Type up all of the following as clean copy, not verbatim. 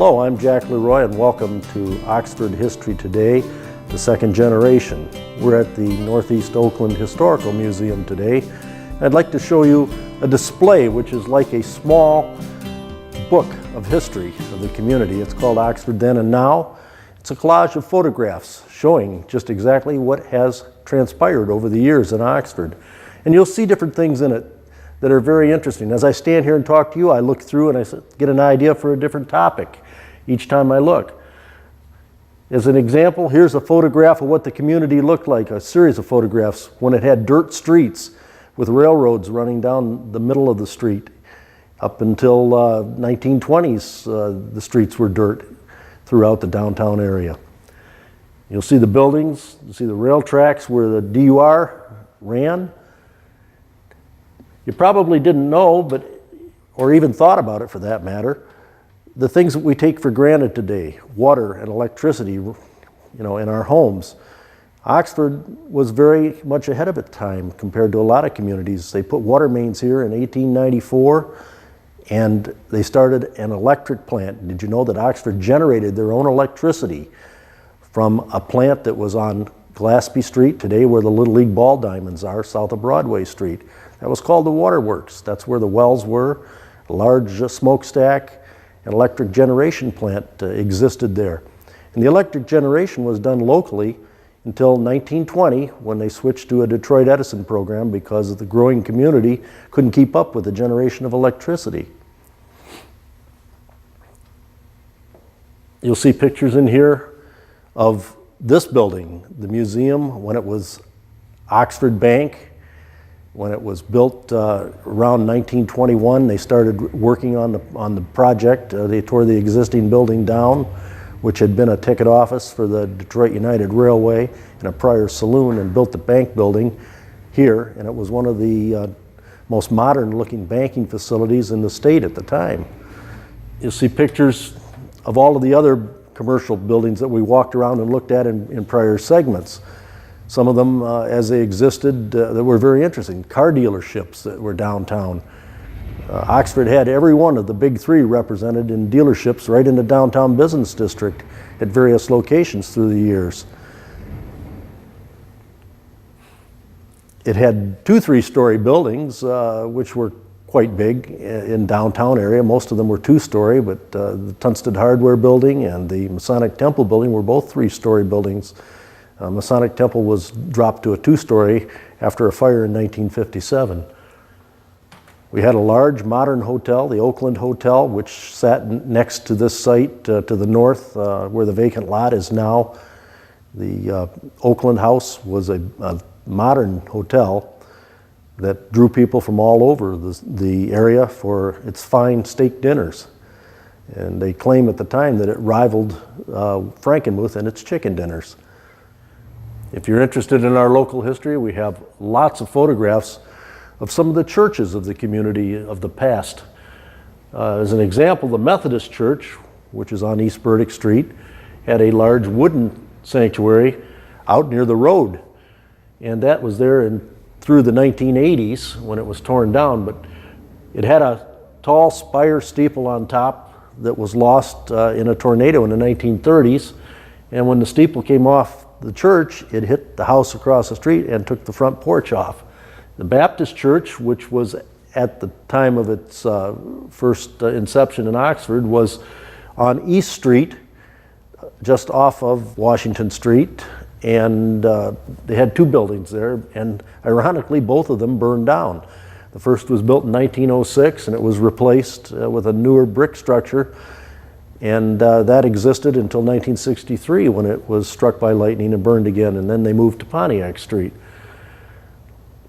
Hello, I'm Jack Leroy and welcome to Oxford History Today, the second generation. We're at the Northeast Oakland Historical Museum today. I'd like to show you a display which is like a small book of history of the community. It's called Oxford Then and Now. It's a collage of photographs showing just exactly what has transpired over the years in Oxford. And you'll see different things in it that are very interesting. As I stand here and talk to you, I look through and I get an idea for a different topic each time I look. As an example, here's a photograph of what the community looked like, a series of photographs when it had dirt streets with railroads running down the middle of the street. Up until 1920s, the streets were dirt throughout the downtown area. You'll see the buildings, you'll see the rail tracks where the DUR ran. You probably didn't know, or even thought about it for that matter, the things that we take for granted today, water and electricity, in our homes. Oxford was very much ahead of its time compared to a lot of communities. They put water mains here in 1894, and they started an electric plant. Did you know that Oxford generated their own electricity from a plant that was on Glaspie Street, today where the Little League ball diamonds are, south of Broadway Street? That was called the Waterworks. That's where the wells were. A large smokestack, an electric generation plant existed there. And the electric generation was done locally until 1920, when they switched to a Detroit Edison program because the growing community couldn't keep up with the generation of electricity. You'll see pictures in here of this building, the museum, when it was Oxford Bank. When it was built around 1921, they started working on the project. They tore the existing building down, which had been a ticket office for the Detroit United Railway and a prior saloon, and built the bank building here. And it was one of the most modern-looking banking facilities in the state at the time. You'll see pictures of all of the other commercial buildings that we walked around and looked at in prior segments. Some of them, as they existed, that were very interesting. Car dealerships that were downtown. Oxford had every one of the big three represented in dealerships right in the downtown business district at various locations through the years. It had 2 3-story buildings, which were quite big in downtown area. Most of them were 2-story, but the Tunstead Hardware Building and the Masonic Temple Building were both 3-story buildings. Masonic Temple was dropped to a 2-story after a fire in 1957. We had a large modern hotel, the Oakland Hotel, which sat next to this site to the north, where the vacant lot is now. The Oakland House was a modern hotel that drew people from all over the area for its fine steak dinners. And they claim at the time that it rivaled Frankenmuth in its chicken dinners. If you're interested in our local history, we have lots of photographs of some of the churches of the community of the past. As an example, the Methodist Church, which is on East Burdick Street, had a large wooden sanctuary out near the road. And that was there through the 1980s when it was torn down, but it had a tall spire steeple on top that was lost in a tornado in the 1930s. And when the steeple came off the church, it hit the house across the street and took the front porch off. The Baptist Church, which was at the time of its first inception in Oxford, was on East Street, just off of Washington Street, and they had 2 buildings there, and ironically both of them burned down. The first was built in 1906 and it was replaced with a newer brick structure. And that existed until 1963 when it was struck by lightning and burned again, and then they moved to Pontiac Street.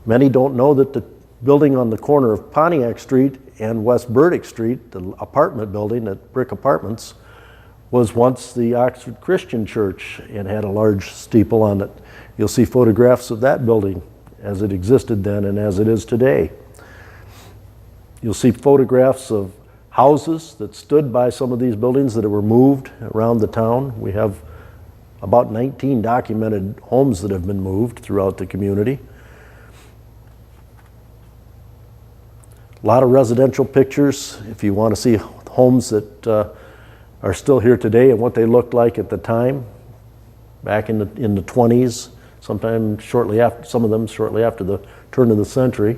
Many don't know that the building on the corner of Pontiac Street and West Burdick Street, the apartment building at Brick Apartments, was once the Oxford Christian Church and had a large steeple on it. You'll see photographs of that building as it existed then and as it is today. You'll see photographs of houses that stood by some of these buildings that were moved around the town. We have about 19 documented homes that have been moved throughout the community. A lot of residential pictures. If you want to see homes that are still here today and what they looked like at the time, back in the 20s, sometime shortly after, some of them shortly after the turn of the century.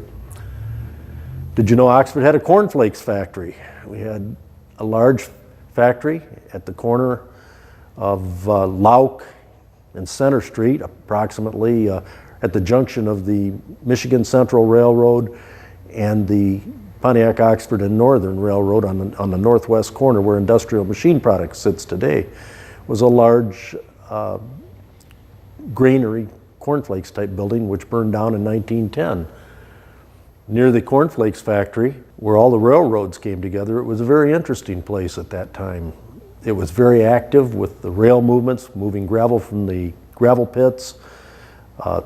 Did you know Oxford had a cornflakes factory? We had a large factory at the corner of Lauk and Center Street, approximately at the junction of the Michigan Central Railroad and the Pontiac, Oxford, and Northern Railroad on the northwest corner where Industrial Machine Products sits today, was a large granary, cornflakes type building which burned down in 1910. Near the cornflakes factory, where all the railroads came together, it was a very interesting place at that time. It was very active with the rail movements, moving gravel from the gravel pits,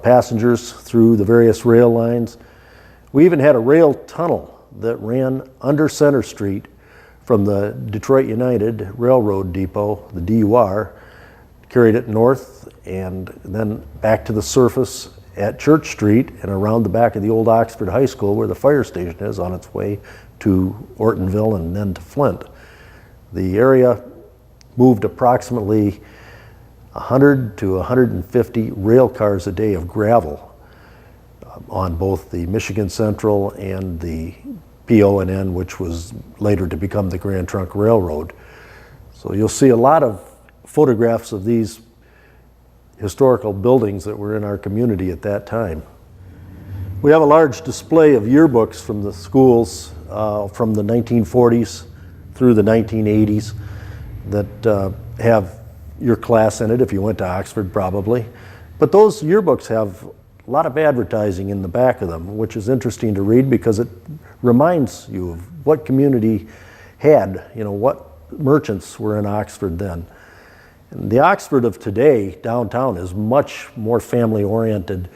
passengers through the various rail lines. We even had a rail tunnel that ran under Center Street from the Detroit United Railroad Depot, the DUR, carried it north and then back to the surface at Church Street and around the back of the old Oxford High School where the fire station is on its way to Ortonville and then to Flint. The area moved approximately 100 to 150 rail cars a day of gravel on both the Michigan Central and the PO&N, which was later to become the Grand Trunk Railroad. So you'll see a lot of photographs of these historical buildings that were in our community at that time. We have a large display of yearbooks from the schools from the 1940s through the 1980s that have your class in it if you went to Oxford probably. But those yearbooks have a lot of advertising in the back of them, which is interesting to read because it reminds you of what community had, what merchants were in Oxford then. And the Oxford of today, downtown, is much more family-oriented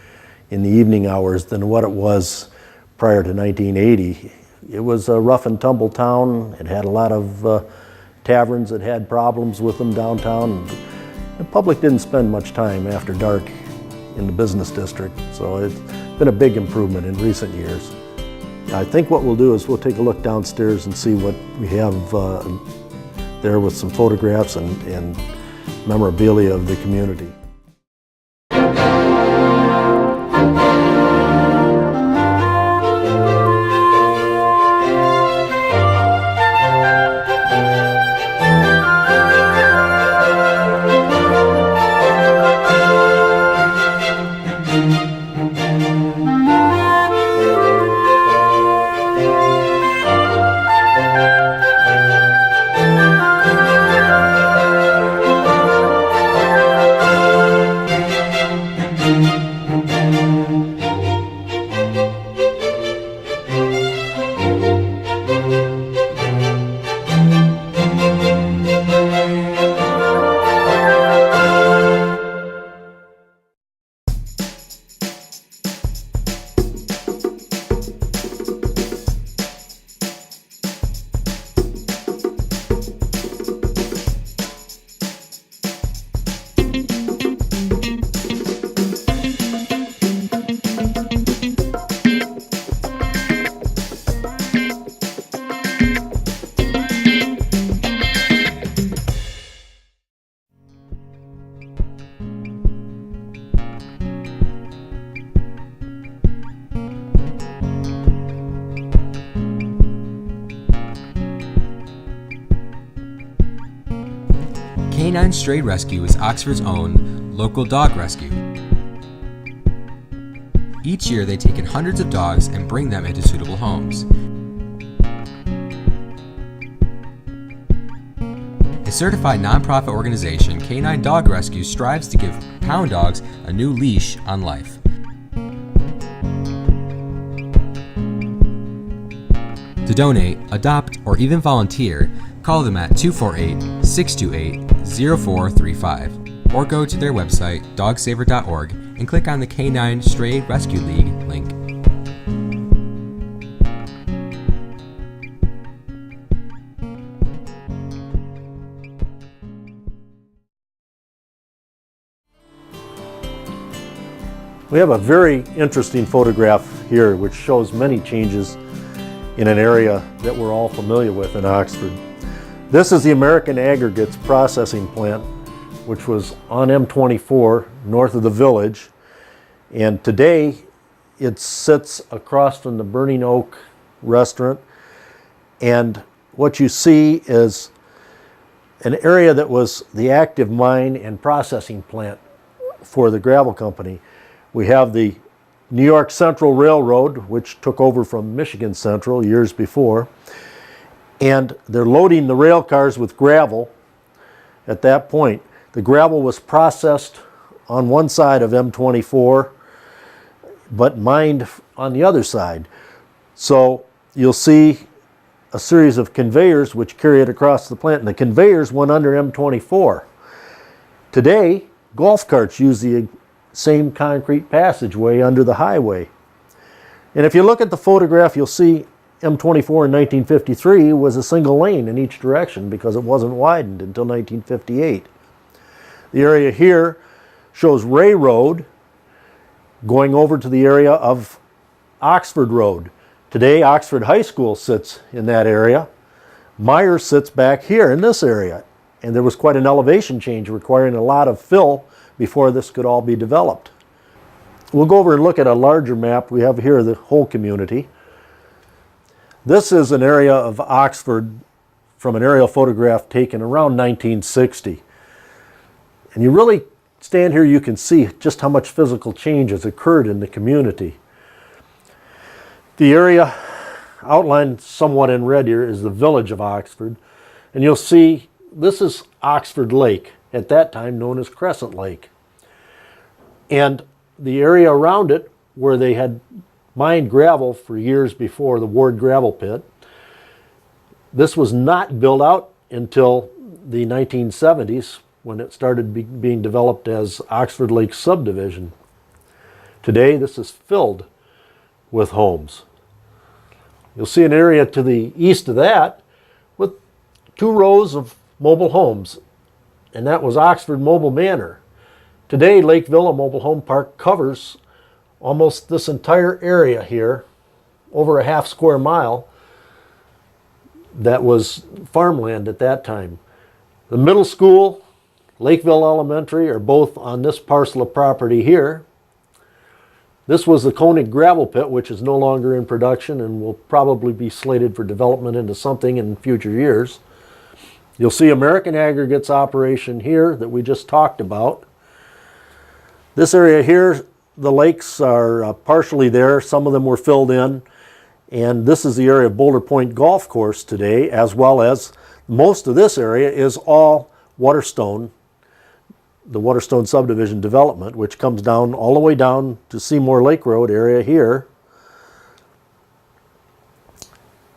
in the evening hours than what it was prior to 1980. It was a rough and tumble town. It had a lot of taverns that had problems with them downtown. The public didn't spend much time after dark in the business district, so it's been a big improvement in recent years. I think what we'll do is we'll take a look downstairs and see what we have there with some photographs and memorabilia of the community. K9 Stray Rescue is Oxford's own local dog rescue. Each year they take in hundreds of dogs and bring them into suitable homes. A certified nonprofit organization, K9 Dog Rescue strives to give pound dogs a new leash on life. To donate, adopt, or even volunteer, call them at 248-628-0435 or go to their website, dogsaver.org, and click on the K9 Stray Rescue League link. We have a very interesting photograph here which shows many changes in an area that we're all familiar with in Oxford. This is the American Aggregates processing plant, which was on M24 north of the village. And today it sits across from the Burning Oak restaurant. And what you see is an area that was the active mine and processing plant for the gravel company. We have the New York Central Railroad, which took over from Michigan Central years before. And they're loading the rail cars with gravel at that point. The gravel was processed on one side of M24, but mined on the other side. So you'll see a series of conveyors which carry it across the plant, and the conveyors went under M24. Today, golf carts use the same concrete passageway under the highway. And if you look at the photograph, you'll see M24 in 1953 was a single lane in each direction because it wasn't widened until 1958. The area here shows Ray Road going over to the area of Oxford Road. Today, Oxford High School sits in that area. Myers sits back here in this area. And there was quite an elevation change requiring a lot of fill before this could all be developed. We'll go over and look at a larger map. We have here the whole community. This is an area of Oxford from an aerial photograph taken around 1960. And you really stand here, you can see just how much physical change has occurred in the community. The area outlined somewhat in red here is the village of Oxford. And you'll see this is Oxford Lake, at that time known as Crescent Lake. And the area around it where they had mined gravel for years before the Ward gravel pit, this was not built out until the 1970s when it started being developed as Oxford Lake Subdivision. Today this is filled with homes. You'll see an area to the east of that with 2 rows of mobile homes, and that was Oxford Mobile Manor. Today Lake Villa Mobile Home Park covers almost this entire area here, over a half square mile, that was farmland at that time. The middle school, Lakeville Elementary, are both on this parcel of property here. This was the Koenig gravel pit, which is no longer in production and will probably be slated for development into something in future years. You'll see American Aggregates operation here that we just talked about. This area here, the lakes are partially there. Some of them were filled in. And this is the area of Boulder Point Golf Course today, as well as most of this area is all Waterstone, the Waterstone subdivision development, which comes down all the way down to Seymour Lake Road area here.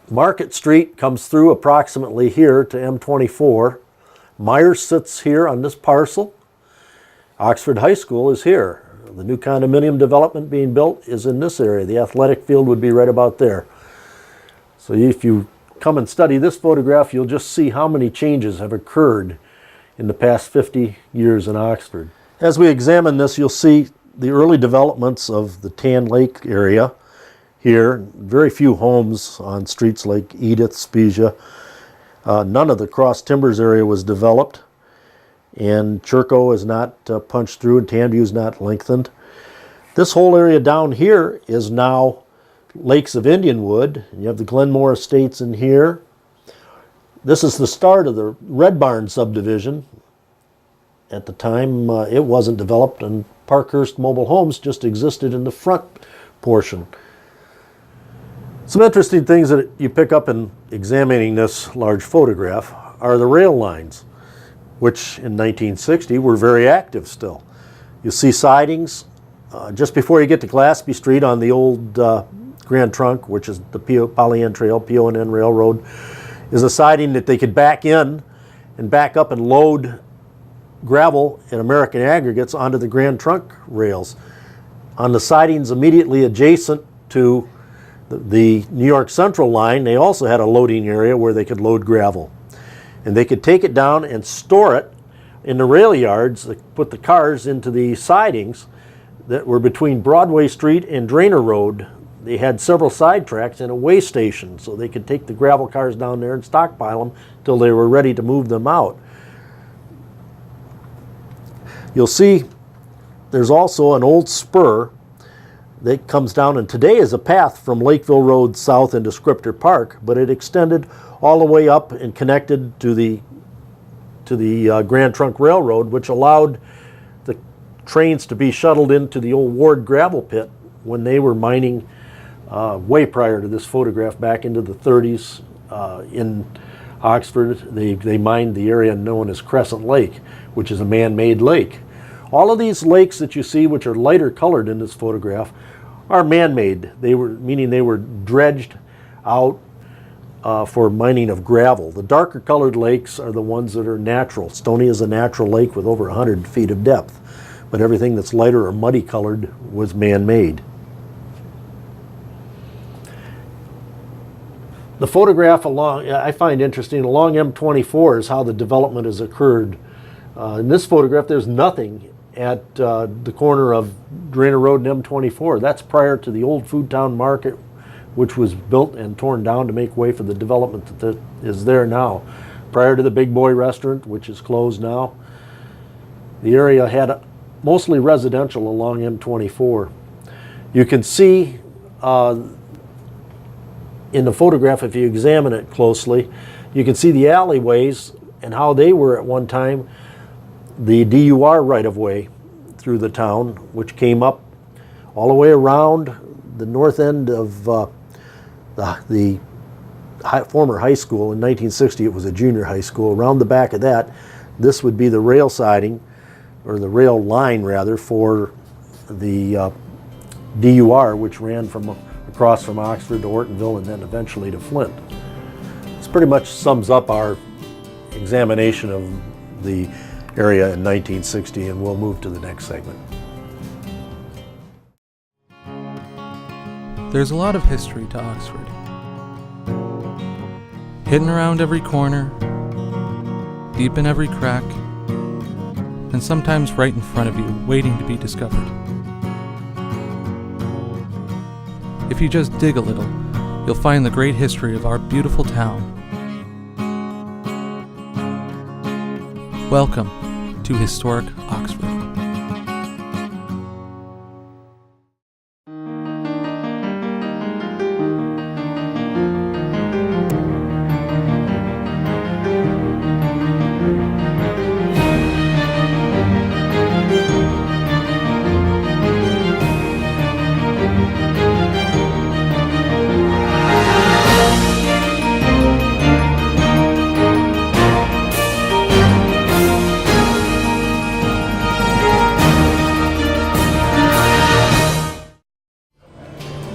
Market Street comes through approximately here to M24. Myers sits here on this parcel. Oxford High School is here. The new condominium development being built is in this area. The athletic field would be right about there. So if you come and study this photograph, you'll just see how many changes have occurred in the past 50 years in Oxford. As we examine this, you'll see the early developments of the Tan Lake area here. Very few homes on streets like Edith, Spezia. None of the Cross Timbers area was developed. And Churco is not punched through, and Tanview is not lengthened. This whole area down here is now Lakes of Indianwood. You have the Glenmore Estates in here. This is the start of the Red Barn subdivision. At the time, it wasn't developed, and Parkhurst Mobile Homes just existed in the front portion. Some interesting things that you pick up in examining this large photograph are the rail lines, which in 1960 were very active still. You see sidings just before you get to Glaspie Street on the old Grand Trunk, which is the Polly N Trail, PO&N Railroad, is a siding that they could back in and back up and load gravel and American Aggregates onto the Grand Trunk rails. On the sidings immediately adjacent to the New York Central line, they also had a loading area where they could load gravel. And they could take it down and store it in the rail yards, put the cars into the sidings that were between Broadway Street and Drainer Road. they had several side tracks and a weigh station, so they could take the gravel cars down there and stockpile them till they were ready to move them out. You'll see there's also an old spur that comes down, and today is a path from Lakeville Road south into Scripter Park, but it extended all the way up and connected to the Grand Trunk Railroad, which allowed the trains to be shuttled into the old Ward gravel pit when they were mining way prior to this photograph, back into the 30s in Oxford. They mined the area known as Crescent Lake, which is a man-made lake. All of these lakes that you see, which are lighter colored in this photograph, are man-made. Meaning they were dredged out for mining of gravel. The darker colored lakes are the ones that are natural. Stony is a natural lake with over 100 feet of depth, but everything that's lighter or muddy colored was man-made. The photograph I find interesting along M24 is how the development has occurred. In this photograph, there's nothing at the corner of Drainer Road and M24. That's prior to the old Food Town Market, which was built and torn down to make way for the development that is there now. Prior to the Big Boy Restaurant, which is closed now, the area had mostly residential along M24. You can see in the photograph, if you examine it closely, you can see the alleyways and how they were at one time the DUR right-of-way through the town, which came up all the way around the north end of the former high school. In 1960, it was a junior high school. Around the back of that, this would be the rail siding, or the rail line rather, for the DUR, which ran from across from Oxford to Ortonville and then eventually to Flint. This pretty much sums up our examination of the area in 1960, and we'll move to the next segment. There's a lot of history to Oxford. Hidden around every corner, deep in every crack, and sometimes right in front of you, waiting to be discovered. If you just dig a little, you'll find the great history of our beautiful town. Welcome to Historic Oxford.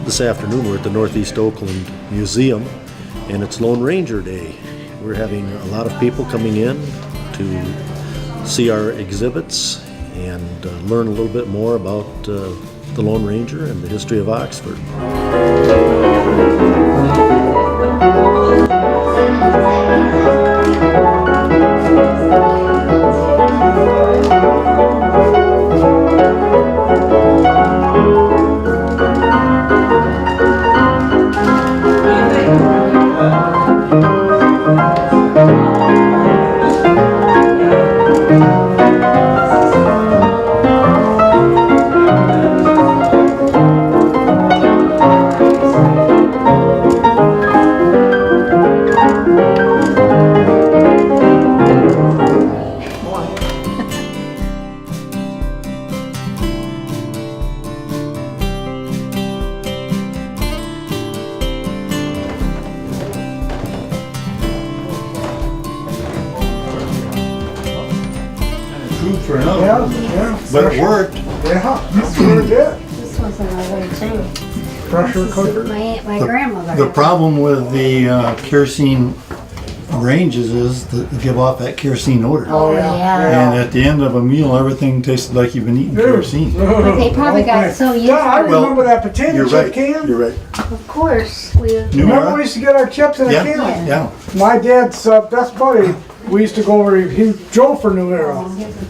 This afternoon we're at the Northeast Oakland Museum, and it's Lone Ranger Day. We're having a lot of people coming in to see our exhibits and learn a little bit more about the Lone Ranger and the history of Oxford. For another one. But it worked. Yeah, that's what it did. This was another too. Pressure cooker. My grandmother. The had problem with the kerosene ranges is that they give off that kerosene odor. Oh, yeah. And at the end of a meal, everything tasted like you've been eating kerosene. But they probably got so used Yeah, I to it. remember that potato You're chip right. can. You're right. Of course, we. New Remember era? we used to get our chips in a Yeah. can? Yeah. My dad's best buddy, we used to go over, he drove for New Era.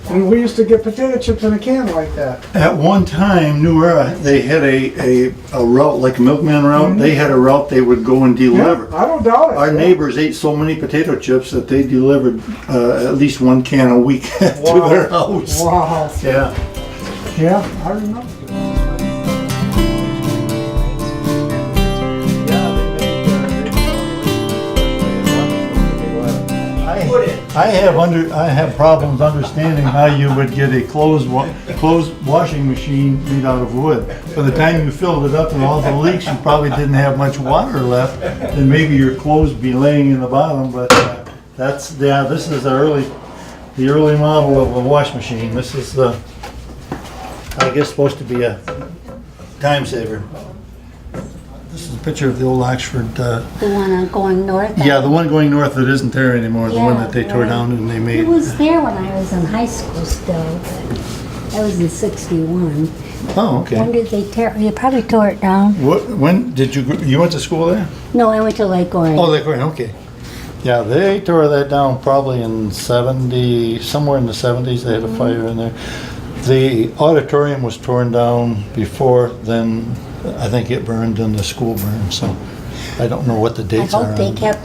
And we used to get potato chips in a can like that. At one time, New Era, they had a route, like a milkman route. They had a route they would go and deliver. I don't doubt it. Our neighbors ate so many potato chips that they delivered at least one can a week to their house. Wow. Yeah. Yeah, I remember. I have problems understanding how you would get a closed washing machine made out of wood. By the time you filled it up and all the leaks, you probably didn't have much water left, and maybe your clothes be laying in the bottom. But this is the early model of a wash machine. This is I guess supposed to be a time saver. This is a picture of the old Oxford. The one going north. Yeah, the one going north that isn't there anymore. The one Yeah, that they tore right. down and they It made. was there when I was in high school still, but that was in '61. Oh, When okay. did they tear, you probably tore it down? When did you went to school there? No, I went to Lake Orion. Oh, Lake Orion, okay. Yeah, they tore that down probably in somewhere in the 70s. They had a fire in there. The auditorium was torn down before then. I think it burned and the school burned, so I don't know what the I dates are. hope they on- kept,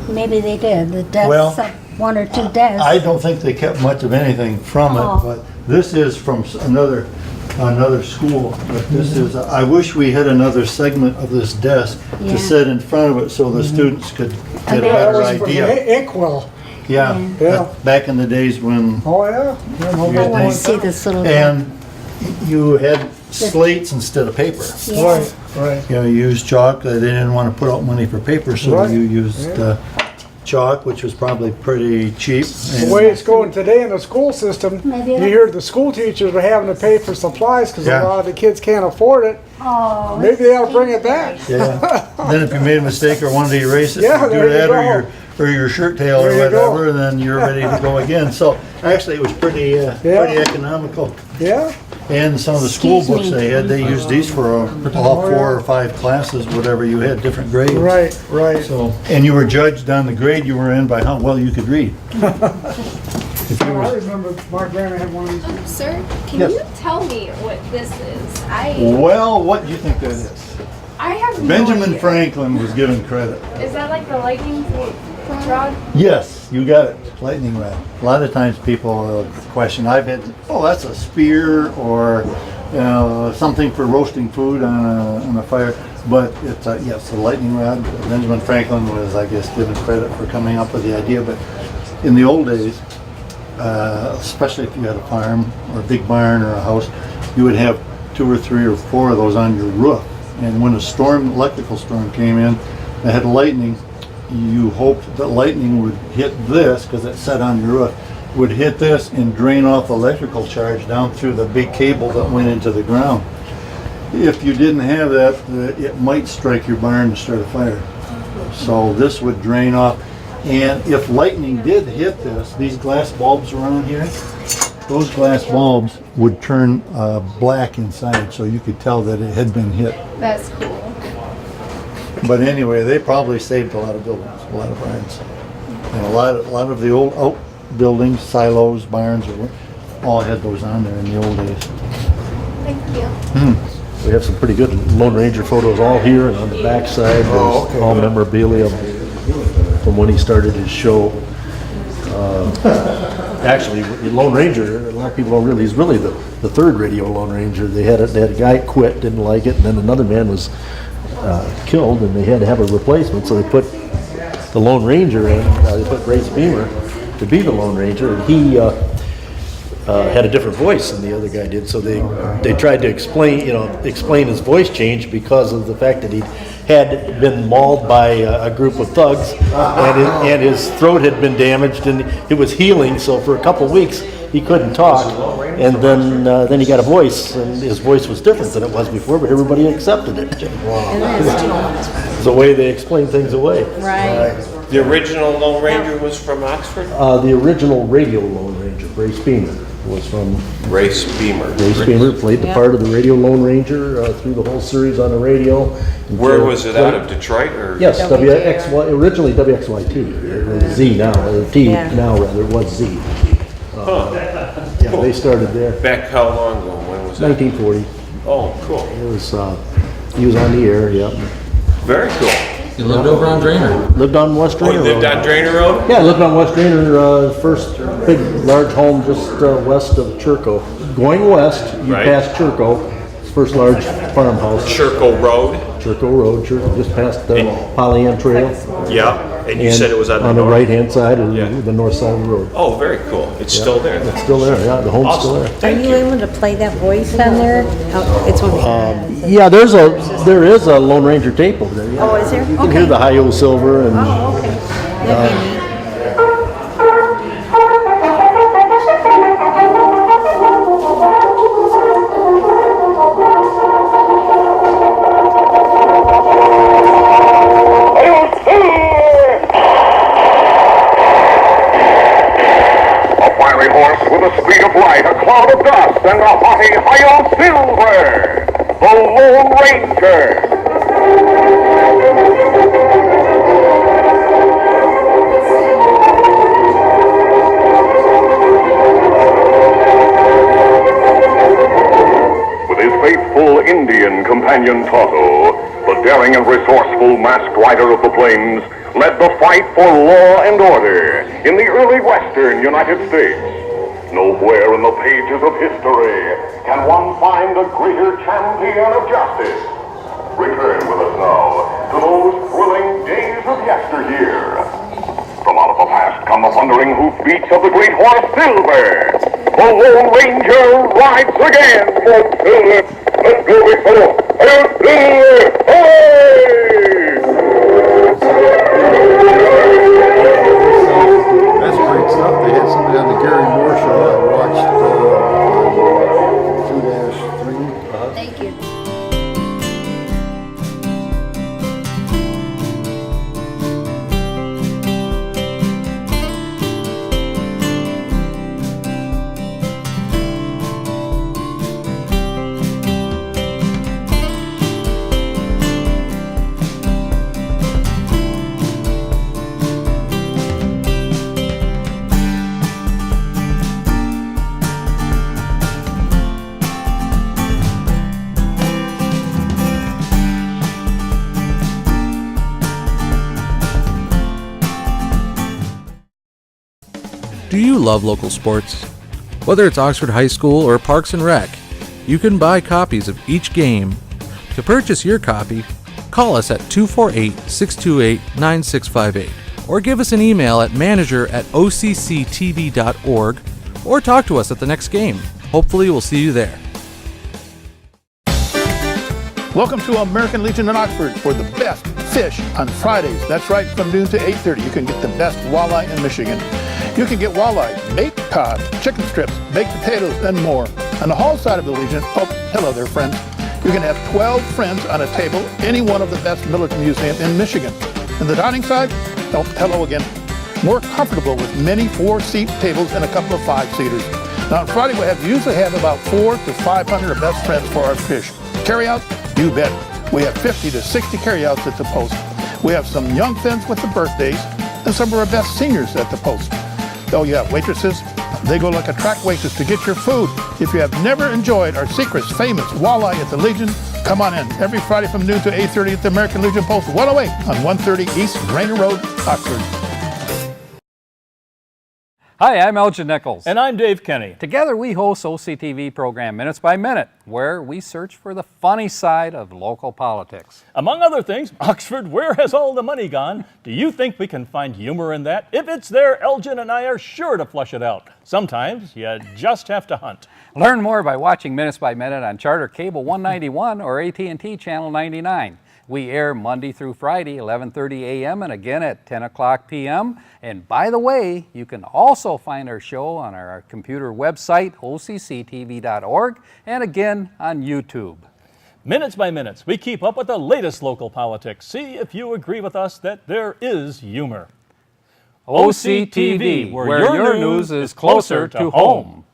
maybe they did, the Well, deaths, one or two deaths. I don't think they kept much of anything from it, Oh. but this is from another school. But this is, I wish we had another segment of this desk Yeah. to sit in front of it so the students could get a bet That better was from idea. Inkwell. Yeah, Yeah. back in the days when, Oh, yeah. Yeah, no, I want they- to see this little. and you had slates instead of paper. Yeah. Right, right. You know, you used chalk. They didn't want to put out money for paper, so Right. you used chalk, which was probably pretty cheap. The way it's going today in the school system, Maybe you it'll- hear the school teachers are having to pay for supplies because Yeah. a lot of the kids can't afford it. Oh. Maybe they ought to bring it back. Yeah. Then if you made a mistake or wanted to erase it, Yeah, you do there you that go. or your shirt tail or There you go. whatever, and then you're ready to go again. So actually, it was pretty economical. Yeah, And some of the school Excuse books me. they had, they used these for all 4 or 5 classes, whatever you had, different grades. right, right. So, and you were judged on the grade you were in by how well you could read. If you I were, remember my grandma had one of these. Sir, can Yes. you tell me what this is? well, what do you think that is? I have no Benjamin idea. Franklin was given credit. Is that like the lightning rod? Yes, you got it. Lightning rod. A lot of times people question. I've had, oh, that's a spear or something for roasting food on a fire. But it's yes, a lightning rod. Benjamin Franklin was, I guess, given credit for coming up with the idea. But in the old days, especially if you had a farm or a big barn or a house, you would have 2 or 3 or 4 of those on your roof. And when a storm, electrical storm came in that had lightning, you hoped that lightning would hit this, because it set on your roof, would hit this and drain off the electrical charge down through the big cable that went into the ground. If you didn't have that, it might strike your barn and start a fire. So this would drain off. And if lightning did hit this, these glass bulbs around here, those glass bulbs would turn black inside, so you could tell that it had been hit. That's cool. But anyway, they probably saved a lot of buildings, a lot of barns. And a lot of the old outbuildings, silos, barns, all had those on there in the old days. Thank you. We have some pretty good Lone Ranger photos all here, and on the backside, there's all memorabilia from when he started his show. Actually, Lone Ranger, a lot of people don't realize, he's really the third radio Lone Ranger. They had a guy quit, didn't like it, and then another man was killed, and they had to have a replacement, so they put the Lone Ranger in. They put Ray Beamer to be the Lone Ranger, and he had a different voice than the other guy did. So they tried to explain his voice change because of the fact that he had been mauled by a group of thugs, and his throat had been damaged, and it was healing. So for a couple of weeks he couldn't talk, and then he got a voice, and his voice was different than it was before, but everybody accepted it. It's the way they explain things away. Right. The original Lone Ranger was from Oxford? The original radio Lone Ranger, Ray Beamer, was from Race Beamer. Ray Beamer, played the part of the radio Lone Ranger through the whole series on the radio. Where was it out of, Detroit or? Yes, WXY, originally WXYT. Z now, or T Yeah. now rather, it was Z. Yeah, they started there, Back how long ago? When was that? 1940. Oh, cool. It was, he was on the air, yep. Very cool. You lived over on Drainer. Lived on West Oh, Drainer you lived Road. on Drainer Road? Yeah, I lived on West Drainer, first big, large home just west of Churco. Going west, you Right. pass Churco, first large farmhouse. Churco Road? Churco Road, just past the Pollyant Trail. Yeah. And you And said it was on the the north? right-hand side of Yeah. the north side of the road. Oh, very cool. It's still there. It's still there, yeah, the home's still Awesome. there. Are Thank you you. able to play that voice on there? Oh, it's one. Yeah, there is a Lone Ranger tape over there, yeah. Oh, is there? You can hear Okay. the Hi-Yo Silver and, Oh, okay. That'd be neat. A fiery horse with the speed of light, a cloud of dust, and a haughty Hi-Yo Silver, the Lone Ranger. With his faithful Indian companion Tonto, the daring and resourceful masked rider of the plains led the fight for law and order in the early western United States. Nowhere in the pages of history can one find a greater champion of justice. Return with us now to those thrilling days of yesteryear. From out of the past come the thundering hoofbeats of the great horse Silver. The Lone Ranger rides again for Silver. Let's go, big fellow. Hey, Silver! Hey! That's great stuff. They had somebody on the Gary Moore show I watched on 2-3. Thank you. Do you love local sports? Whether it's Oxford High School or Parks and Rec, you can buy copies of each game. To purchase your copy, call us at 248-628-9658 or give us an email at manager@occtv.org or talk to us at the next game. Hopefully we'll see you there. Welcome to American Legion in Oxford for the best fish on Fridays. That's right, from noon to 8:30. You can get the best walleye in Michigan. You can get walleye, baked cod, chicken strips, baked potatoes, and more. On the hall side of the Legion, oh, hello there, friends. You can have 12 friends on a table, any one of the best military museums in Michigan. And the dining side, oh, hello again. More comfortable with many 4-seat tables and a couple of 5-seaters. Now on Friday we usually have about 400 to 500 best friends for our fish. Carry out? You bet. We have 50 to 60 carryouts at the post. We have some young friends with the birthdays and some of our best seniors at the post. Oh yeah, waitresses, they go like a track waitress to get your food. If you have never enjoyed our secret's famous walleye at the Legion, come on in every Friday from noon to 8:30 at the American Legion Post 108 on 130 East Rainer Road, Oxford. Hi, I'm Elgin Nichols. And I'm Dave Kenny. Together we host OCTV program Minutes by Minute, where we search for the funny side of local politics. Among other things, Oxford, where has all the money gone? Do you think we can find humor in that? If it's there, Elgin and I are sure to flush it out. Sometimes you just have to hunt. Learn more by watching Minutes by Minute on Charter Cable 191 or AT&T Channel 99. We air Monday through Friday, 11:30 a.m. and again at 10 o'clock p.m. And by the way, you can also find our show on our computer website, occtv.org, and again on YouTube. Minutes by Minutes, we keep up with the latest local politics. See if you agree with us that there is humor. OCTV, where your news is closer to home.